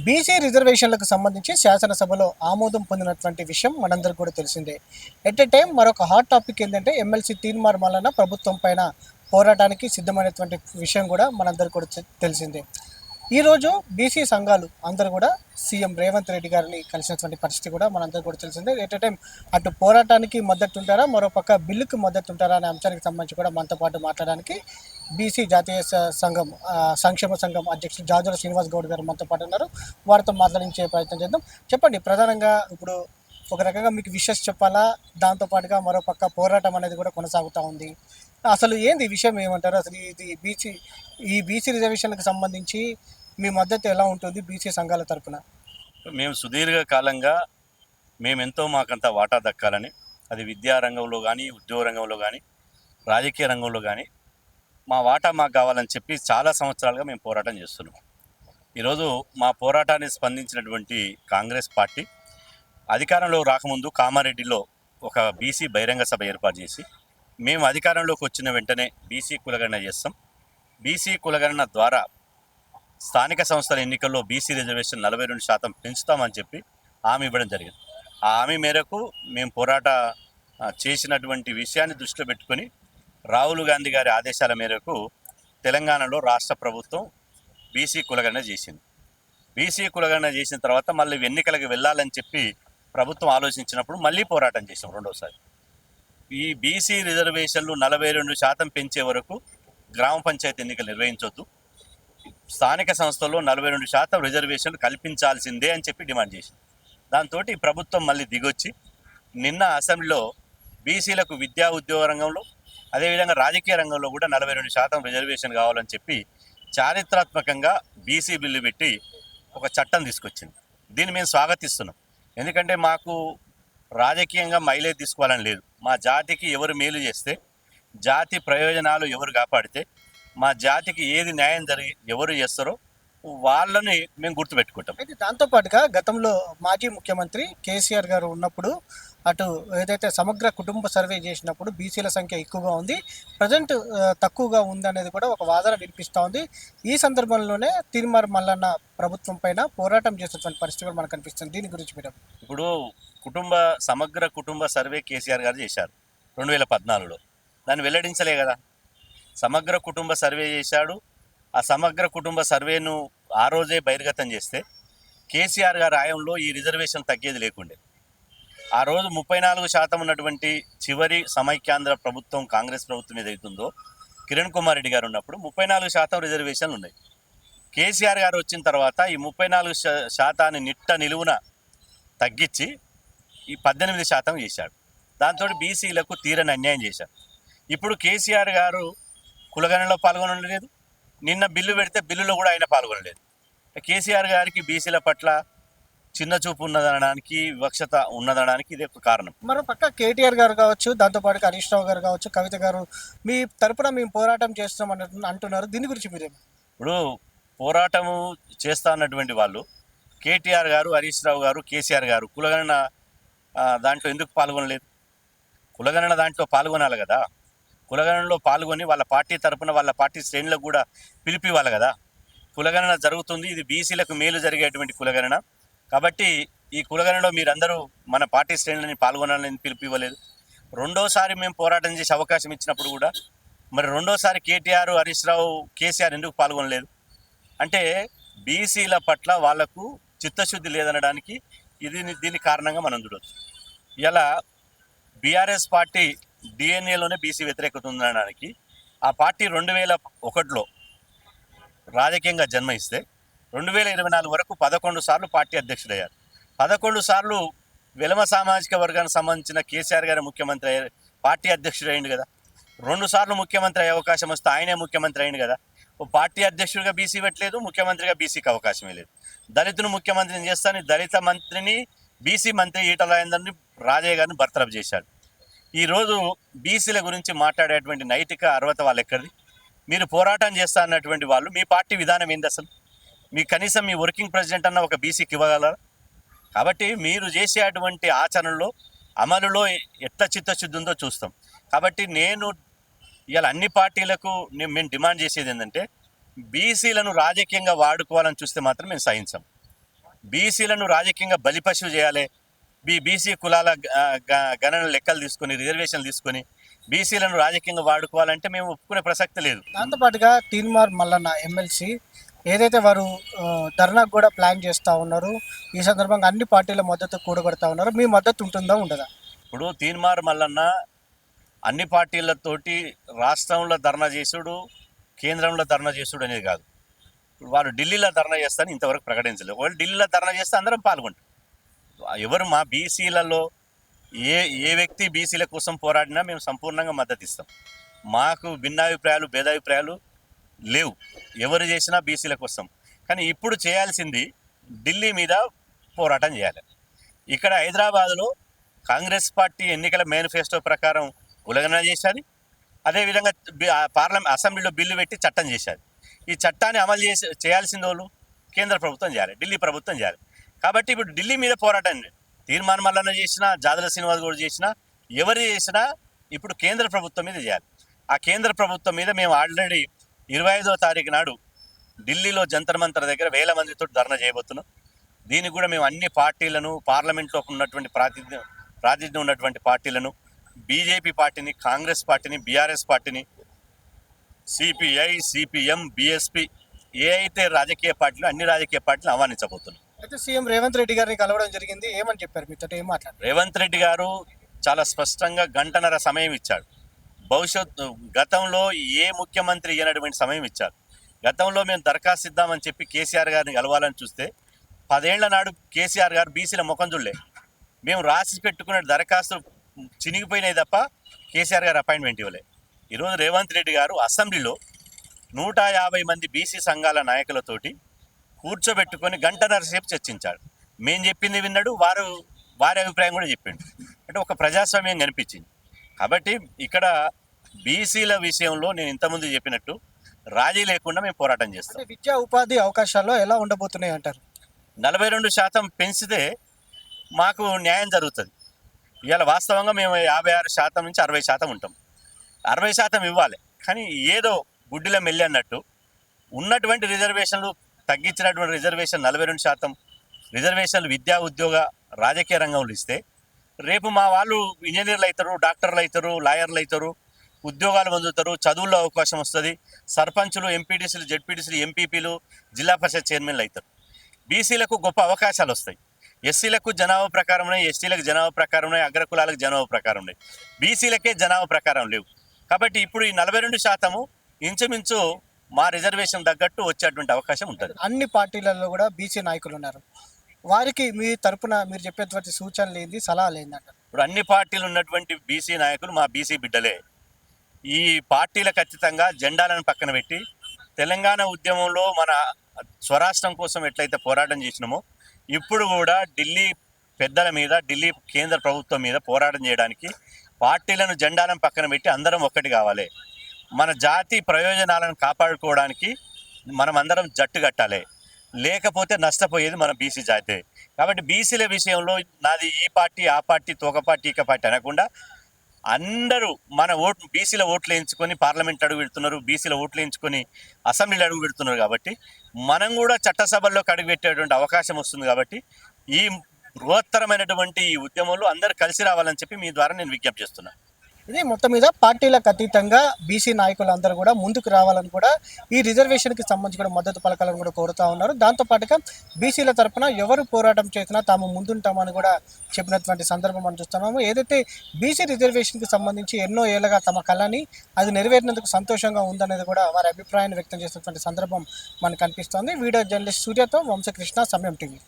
BC రిజర్వేషన్లకు సంబంధించి శాసనసభలో ఆమోదం పొందినటువంటి విషయం మనందరికీ కూడా తెలిసిందే. ఎట్ ఎ టైం మరొక హాట్ టాపిక్ ఏంటంటే ఎమ్మెల్సీ తీన్మార్ మల్లన్న ప్రభుత్వం పైన పోరాటానికి సిద్ధమైనటువంటి విషయం కూడా మనందరికీ కూడా తెలిసిందే. ఈరోజు బీసీ సంఘాలు అందరూ కూడా సీఎం రేవంత్ రెడ్డి గారిని కలిసినటువంటి పరిస్థితి కూడా మనందరికీ కూడా తెలిసిందే. ఎట్ ఎ టైం అటు పోరాటానికి మద్దతు ఉంటారా, మరోపక్క బిల్లుకు మద్దతు ఉంటారా అనే అంశానికి సంబంధించి కూడా మనతో పాటు మాట్లాడడానికి బీసీ జాతీయ సంఘం సంక్షేమ సంఘం అధ్యక్షులు జాజుల శ్రీనివాస్ గౌడ్ గారు మనతో పాటు ఉన్నారు. వారితో మాట్లాడించే ప్రయత్నం చేద్దాం. చెప్పండి, ప్రధానంగా ఇప్పుడు ఒక రకంగా మీకు విషెస్ చెప్పాలా, దాంతోపాటుగా మరోపక్క పోరాటం అనేది కూడా కొనసాగుతూ ఉంది. అసలు ఏంది విషయం ఏమంటారు? అసలు ఈ బీసీ రిజర్వేషన్లకు సంబంధించి మీ మద్దతు ఎలా ఉంటుంది బీసీ సంఘాల తరఫున? మేము సుదీర్ఘ కాలంగా మేమెంతో మాకంత వాటా దక్కాలని, అది విద్యా రంగంలో కానీ, ఉద్యోగ రంగంలో కానీ, రాజకీయ రంగంలో కానీ మా వాటా మాకు కావాలని చెప్పి చాలా సంవత్సరాలుగా మేము పోరాటం చేస్తున్నాం. ఈరోజు మా పోరాటాన్ని స్పందించినటువంటి కాంగ్రెస్ పార్టీ అధికారంలో రాకముందు కామారెడ్డిలో ఒక బీసీ బహిరంగ సభ ఏర్పాటు చేసి, మేము అధికారంలోకి వచ్చిన వెంటనే బీసీ కులగణన చేస్తాం, బీసీ కులగణన ద్వారా స్థానిక సంస్థల ఎన్నికల్లో బీసీ రిజర్వేషన్ 42% పెంచుతామని చెప్పి హామీ ఇవ్వడం జరిగింది. ఆ హామీ మేరకు మేము పోరాట చేసినటువంటి విషయాన్ని దృష్టిలో పెట్టుకొని రాహుల్ గాంధీ గారి ఆదేశాల మేరకు తెలంగాణలో రాష్ట్ర ప్రభుత్వం బీసీ కులగణన చేసింది. బీసీ కులగణన చేసిన తర్వాత మళ్ళీ ఎన్నికలకు వెళ్ళాలని చెప్పి ప్రభుత్వం ఆలోచించినప్పుడు మళ్ళీ పోరాటం చేసాం రెండోసారి. ఈ బీసీ రిజర్వేషన్లు 42% పెంచే వరకు గ్రామ పంచాయతీ ఎన్నికలు నిర్వహించొద్దు, స్థానిక సంస్థల్లో 42% రిజర్వేషన్లు కల్పించాల్సిందే అని చెప్పి డిమాండ్ చేసింది. దాంతో ప్రభుత్వం మళ్ళీ దిగొచ్చి నిన్న అసెంబ్లీలో బీసీలకు విద్యా ఉద్యోగ రంగంలో, అదేవిధంగా రాజకీయ రంగంలో కూడా 42% రిజర్వేషన్ కావాలని చెప్పి చారిత్రాత్మకంగా బీసీ బిల్లు పెట్టి ఒక చట్టం తీసుకొచ్చింది. దీన్ని మేము స్వాగతిస్తున్నాం. ఎందుకంటే మాకు రాజకీయంగా మైలేజ్ తీసుకోవాలని లేదు. మా జాతికి ఎవరు మేలు చేస్తే, జాతి ప్రయోజనాలు ఎవరు కాపాడితే, మా జాతికి ఏది న్యాయం జరిగి ఎవరు చేస్తారో వాళ్ళని మేము గుర్తుపెట్టుకుంటాం. అయితే దాంతోపాటుగా గతంలో మాజీ ముఖ్యమంత్రి కేసీఆర్ గారు ఉన్నప్పుడు అటు ఏదైతే సమగ్ర కుటుంబ సర్వే చేసినప్పుడు బీసీల సంఖ్య ఎక్కువగా ఉంది, ప్రజెంట్ తక్కువగా ఉంది అనేది కూడా ఒక వాదన వినిపిస్తూ ఉంది. ఈ సందర్భంలోనే తీన్మార్ మల్లన్న ప్రభుత్వం పైన పోరాటం చేసేటువంటి పరిస్థితి కూడా మనకు కనిపిస్తుంది. దీని గురించి మీరు ఇప్పుడు సమగ్ర కుటుంబ సర్వే కేసీఆర్ గారు చేశారు 2014లో, దాన్ని వెల్లడించలే కదా. సమగ్ర కుటుంబ సర్వే చేశాడు. ఆ సమగ్ర కుటుంబ సర్వేను ఆ రోజే బహిర్గతం చేస్తే కేసీఆర్ గారి హయాంలో ఈ రిజర్వేషన్ తగ్గేది లేకుండే. ఆ రోజు 34% ఉన్నటువంటి చివరి సమైక్యాంధ్ర ప్రభుత్వం, కాంగ్రెస్ ప్రభుత్వం ఏదైతుందో కిరణ్ కుమార్ రెడ్డి గారు ఉన్నప్పుడు 34% రిజర్వేషన్లు ఉన్నాయి. కేసీఆర్ గారు వచ్చిన తర్వాత ఈ 34% నిట్ట నిలువున తగ్గించి ఈ 18% చేశాడు. దాంతో బీసీలకు తీరని అన్యాయం చేశారు. ఇప్పుడు కేసీఆర్ గారు కులగణనలో పాల్గొనలేదు, నిన్న బిల్లు పెడితే బిల్లులో కూడా ఆయన పాల్గొనలేదు. కేసీఆర్ గారికి బీసీల పట్ల చిన్న చూపు ఉన్నదనడానికి, వివక్షత ఉన్నదనడానికి ఇదే ఒక కారణం. మరో పక్క కేటీఆర్ గారు కావచ్చు, దాంతోపాటు హరీష్ రావు గారు కావచ్చు, కవిత గారు మీ తరపున మేము పోరాటం చేస్తాం అంటున్నారు. దీని గురించి మీరేమో? ఇప్పుడు పోరాటము చేస్తా అన్నటువంటి వాళ్ళు కేటీఆర్ గారు, హరీష్ రావు గారు, కేసీఆర్ గారు కులగణన దాంట్లో ఎందుకు పాల్గొనలేదు? కులగణన దాంట్లో పాల్గొనాలి కదా. కులగణనలో పాల్గొని వాళ్ళ పార్టీ తరపున వాళ్ళ పార్టీ శ్రేణులకు కూడా పిలిపివ్వాలి కదా. కులగణన జరుగుతుంది, ఇది బీసీలకు మేలు జరిగేటువంటి కులగణన కాబట్టి ఈ కులగణనలో మీరందరూ మన పార్టీ శ్రేణులని పాల్గొనాలని పిలిపివ్వలేదు. రెండోసారి మేము పోరాటం చేసే అవకాశం ఇచ్చినప్పుడు కూడా మరి రెండోసారి కేటీఆర్, హరీష్ రావు, కేసీఆర్ ఎందుకు పాల్గొనలేదు? అంటే బీసీల పట్ల వాళ్లకు చిత్తశుద్ధి లేదనడానికి దీని కారణంగా మనం చూడవచ్చు. ఇలా బీఆర్ఎస్ పార్టీ డిఎన్ఏలోనే బీసీ వ్యతిరేకత ఉందనడానికి ఆ పార్టీ 2001లో రాజకీయంగా జన్మ ఇస్తే 2024 వరకు 11 సార్లు పార్టీ అధ్యక్షుడయ్యారు. 11 సార్లు వెలమ సామాజిక వర్గానికి సంబంధించిన కేసీఆర్ గారి ముఖ్యమంత్రి పార్టీ అధ్యక్షుడు అయింది కదా. 2 సార్లు ముఖ్యమంత్రి అయ్యే అవకాశం వస్తే ఆయనే ముఖ్యమంత్రి అయింది కదా. ఓ పార్టీ అధ్యక్షుడిగా బీసీ పెట్టలేదు, ముఖ్యమంత్రిగా బీసీకి అవకాశమే లేదు. దళితును ముఖ్యమంత్రిని చేస్తాను, దళిత మంత్రిని బీసీ మంత్రి ఈటల రాజేందర్ని, రాజయ్య గారిని బర్తరఫ్ చేశాడు. ఈరోజు బీసీల గురించి మాట్లాడేటువంటి నైతిక అర్హత వాళ్ళు ఎక్కడిది? మీరు పోరాటం చేస్తా అన్నటువంటి వాళ్ళు మీ పార్టీ విధానం ఏంది అసలు? మీ కనీసం మీ వర్కింగ్ ప్రెసిడెంట్ అన్న ఒక బీసీకి ఇవ్వగలరా? కాబట్టి మీరు చేసేటువంటి ఆచరణలో, అమలులో ఎట్లా చిత్తశుద్ధి ఉందో చూస్తాం. కాబట్టి నేను ఇవాళ అన్ని పార్టీలకు మేము డిమాండ్ చేసేది ఏంటంటే బీసీలను రాజకీయంగా వాడుకోవాలని చూస్తే మాత్రం మేము సహించాం. బీసీలను రాజకీయంగా బలిపశువు చేయాలి, బీసీ కులాల గణన లెక్కలు తీసుకొని రిజర్వేషన్లు తీసుకొని బీసీలను రాజకీయంగా వాడుకోవాలంటే మేము ఒప్పుకునే ప్రసక్తి లేదు. దాంతోపాటుగా తీన్మార్ మల్లన్న ఎమ్మెల్సీ ఏదైతే వారు ధర్నాకు కూడా ప్లాన్ చేస్తూ ఉన్నారు, ఈ సందర్భంగా అన్ని పార్టీల మద్దతు కూడగొడతా ఉన్నారు, మీ మద్దతు ఉంటుందా ఉండదా? ఇప్పుడు తీన్మార్ మల్లన్న అన్ని పార్టీలతోటి రాష్ట్రంలో ధర్నా చేసుడు, కేంద్రంలో ధర్నా చేసుడు అనేది కాదు. వాళ్ళు ఢిల్లీలో ధర్నా చేస్తారని ఇంతవరకు ప్రకటించలేదు. వాళ్ళు ఢిల్లీలో ధర్నా చేస్తే అందరం పాల్గొంటాం. ఎవరు మా బీసీలలో ఏ వ్యక్తి బీసీల కోసం పోరాడినా మేము సంపూర్ణంగా మద్దతు ఇస్తాం. మాకు భిన్నాభిప్రాయాలు భేదాభిప్రాయాలు లేవు. ఎవరు చేసినా బీసీల కోసం. కానీ ఇప్పుడు చేయాల్సింది ఢిల్లీ మీద పోరాటం చేయాలి. ఇక్కడ హైదరాబాదులో కాంగ్రెస్ పార్టీ ఎన్నికల మేనిఫెస్టో ప్రకారం ఉల్లంఘన చేశాది. అదేవిధంగా అసెంబ్లీలో బిల్లు పెట్టి చట్టం చేశాది. ఈ చట్టాన్ని అమలు చేయాల్సిన వాళ్ళు కేంద్ర ప్రభుత్వం చేయాలి, ఢిల్లీ ప్రభుత్వం చేయాలి. కాబట్టి ఇప్పుడు ఢిల్లీ మీద పోరాటం తీర్మానం మల్లన్న చేసినా, జాదల శ్రీనివాస్ కూడా చేసినా, ఎవరు చేసినా ఇప్పుడు కేంద్ర ప్రభుత్వం మీద చేయాలి. ఆ కేంద్ర ప్రభుత్వం మీద మేము ఆల్రెడీ 25వ తారీఖు నాడు ఢిల్లీలో జంతర్ మంతర్ దగ్గర వేల మందితో ధర్నా చేయబోతున్నాం. దీనికి కూడా మేము అన్ని పార్టీలను, పార్లమెంట్లో ఉన్నటువంటి ప్రాతినిధ్యం ఉన్నటువంటి పార్టీలను, బీజేపీ పార్టీని, కాంగ్రెస్ పార్టీని, బీఆర్ఎస్ పార్టీని, సిపిఐ, సిపిఎం, బిఎస్పి ఏ అయితే రాజకీయ పార్టీలు అన్ని రాజకీయ పార్టీలు ఆహ్వానించబోతున్నాం. అయితే సీఎం రేవంత్ రెడ్డి గారిని కలవడం జరిగింది, ఏమని చెప్పారు? మీతో ఏం మాట్లాడారు? రేవంత్ రెడ్డి గారు చాలా స్పష్టంగా గంటన్నర సమయం ఇచ్చాడు. గతంలో ఏ ముఖ్యమంత్రి ఇవ్వనటువంటి సమయం ఇచ్చారు. గతంలో మేము దరఖాస్తు ఇద్దామని చెప్పి కేసీఆర్ గారిని కలవాలని చూస్తే 10 ఏళ్ల నాడు కేసీఆర్ గారు బీసీల ముఖం చూడలే. మేము రాసి పెట్టుకున్న దరఖాస్తులు చినిగిపోయినాయి తప్ప కేసీఆర్ గారు అపాయింట్మెంట్ ఇవ్వలే. ఈరోజు రేవంత్ రెడ్డి గారు అసెంబ్లీలో 150 మంది బీసీ సంఘాల నాయకులతోటి కూర్చోబెట్టుకొని గంటన్నర సేపు చర్చించాడు. మేము చెప్పింది విన్నాడు, వారి అభిప్రాయం కూడా చెప్పిండు. అంటే ఒక ప్రజాస్వామ్యం కనిపించింది. కాబట్టి ఇక్కడ బీసీల విషయంలో నేను ఇంతకుముందు చెప్పినట్టు రాజీ లేకుండా మేము పోరాటం చేస్తాం. విద్యా ఉపాధి అవకాశాల్లో ఎలా ఉండబోతున్నాయి అంటారు? 42% పెంచితే మాకు న్యాయం జరుగుతుంది. ఇవాళ వాస్తవంగా మేము 56% నుంచి 60% ఉంటాం. 60% ఇవ్వాలి. కానీ ఏదో గుడ్డిలో మెల్లి అన్నట్టు ఉన్నటువంటి రిజర్వేషన్లు తగ్గించినటువంటి రిజర్వేషన్ 42% రిజర్వేషన్లు విద్యా ఉద్యోగ రాజకీయ రంగంలో ఇస్తే రేపు మా వాళ్ళు ఇంజనీర్లు అవుతారు, డాక్టర్లు అవుతారు, లాయర్లు అవుతారు, ఉద్యోగాలు పొందుతారు, చదువుల్లో అవకాశం వస్తుంది, సర్పంచులు, ఎంపీటీసీలు, జెడ్పీటీసీలు, ఎంపీపీలు, జిల్లా పరిషత్ చైర్మన్లు అవుతారు. బీసీలకు గొప్ప అవకాశాలు వస్తాయి. ఎస్సీలకు జనాభా ప్రకారం ఉన్నాయి, ఎస్టీలకు జనాభా ప్రకారం ఉన్నాయి, అగ్రకులాలకు జనాభా ప్రకారం ఉన్నాయి. బీసీలకే జనాభా ప్రకారం లేవు. కాబట్టి ఇప్పుడు ఈ 42% ఇంచుమించు మా రిజర్వేషన్ తగ్గట్టు వచ్చేటువంటి అవకాశం ఉంటుంది. అన్ని పార్టీలలో కూడా బీసీ నాయకులు ఉన్నారు. వారికి మీ తరపున మీరు చెప్పేటువంటి సూచనలు ఏంది, సలహాలు ఏంటంటారు? ఇప్పుడు అన్ని పార్టీలు ఉన్నటువంటి బీసీ నాయకులు మా బీసీ బిడ్డలే. ఈ పార్టీల ఖచ్చితంగా జెండాలను పక్కన పెట్టి తెలంగాణ ఉద్యమంలో మన స్వరాష్ట్రం కోసం ఎట్లయితే పోరాటం చేసినామో ఇప్పుడు కూడా ఢిల్లీ పెద్దల మీద, ఢిల్లీ కేంద్ర ప్రభుత్వం మీద పోరాటం చేయడానికి పార్టీలను జెండాలను పక్కన పెట్టి అందరం ఒక్కటి కావాలి. మన జాతి ప్రయోజనాలను కాపాడుకోవడానికి మనం అందరం జట్టు కట్టాలి. లేకపోతే నష్టపోయేది మన బీసీ జాతే. కాబట్టి బీసీల విషయంలో నాది ఈ పార్టీ, ఆ పార్టీ, తోక పార్టీ, ఈక పార్టీ అనకుండా అందరూ మన బీసీల ఓట్లు వేయించుకొని పార్లమెంట్ అడుగు పెడుతున్నారు, బీసీల ఓట్లు వేయించుకొని అసెంబ్లీలో అడుగు పెడుతున్నారు. కాబట్టి మనం కూడా చట్టసభల్లోకి అడుగు పెట్టేటువంటి అవకాశం వస్తుంది. కాబట్టి ఈ బృహత్తరమైనటువంటి ఈ ఉద్యమంలో అందరూ కలిసి రావాలని చెప్పి మీ ద్వారా నేను విజ్ఞప్తి చేస్తున్నాను. ఇది మొత్తం మీద పార్టీలకు అతీతంగా బీసీ నాయకులందరూ కూడా ముందుకు రావాలని కూడా ఈ రిజర్వేషన్కి సంబంధించి కూడా మద్దతు పలకాలను కూడా కోరుతూ ఉన్నారు. దాంతోపాటుగా బీసీల తరఫున ఎవరు పోరాటం చేసినా తాము ముందుంటామని కూడా చెప్పినటువంటి సందర్భం మనం చూస్తున్నాము. ఏదైతే బీసీ రిజర్వేషన్కి సంబంధించి ఎన్నో ఏళ్ళగా తమ కళని అది నెరవేరినందుకు సంతోషంగా ఉందనేది కూడా వారి అభిప్రాయాన్ని వ్యక్తం చేసినటువంటి సందర్భం మనకు కనిపిస్తోంది. వీడియో జర్నలిస్ట్ సూర్యతో వంశకృష్ణ, సమయం టీవీ.